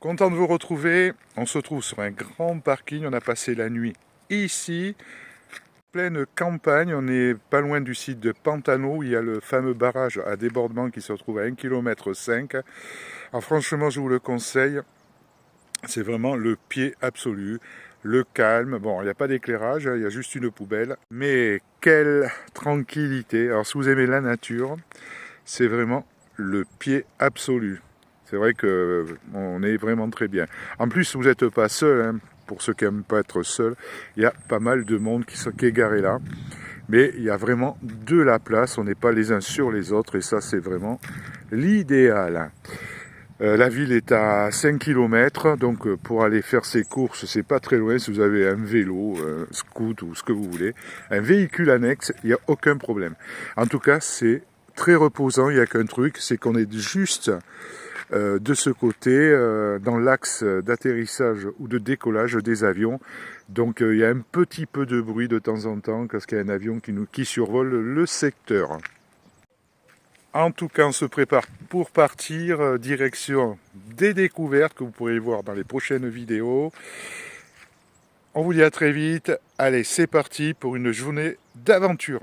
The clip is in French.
Content de vous retrouver. On se trouve sur un grand parking. On a passé la nuit ici, pleine campagne. On est pas loin du site de Pantano où il y a le fameux barrage à débordement qui se trouve à 1,5 km. Alors franchement, je vous le conseille. C'est vraiment le pied absolu. Le calme. Bon, il n'y a pas d'éclairage, il y a juste une poubelle. Mais quelle tranquillité. Alors si vous aimez la nature, c'est vraiment le pied absolu. C'est vrai qu'on est vraiment très bien. En plus, vous n'êtes pas seul, hein. Pour ceux qui n'aiment pas être seuls, il y a pas mal de monde qui est garé là. Mais il y a vraiment de la place, on n'est pas les uns sur les autres, et ça c'est vraiment l'idéal. La ville est à 5 km, donc pour aller faire ses courses, c'est pas très loin. Si vous avez un vélo, un scoot ou ce que vous voulez, un véhicule annexe, il n'y a aucun problème. En tout cas, c'est très reposant, il n'y a qu'un truc, c'est qu'on est juste de ce côté, dans l'axe d'atterrissage ou de décollage des avions. Donc il y a un petit peu de bruit de temps en temps, parce qu'il y a un avion qui survole le secteur. En tout cas, on se prépare pour partir, direction des découvertes que vous pourrez voir dans les prochaines vidéos. On vous dit à très vite. Allez, c'est parti pour une journée d'aventure.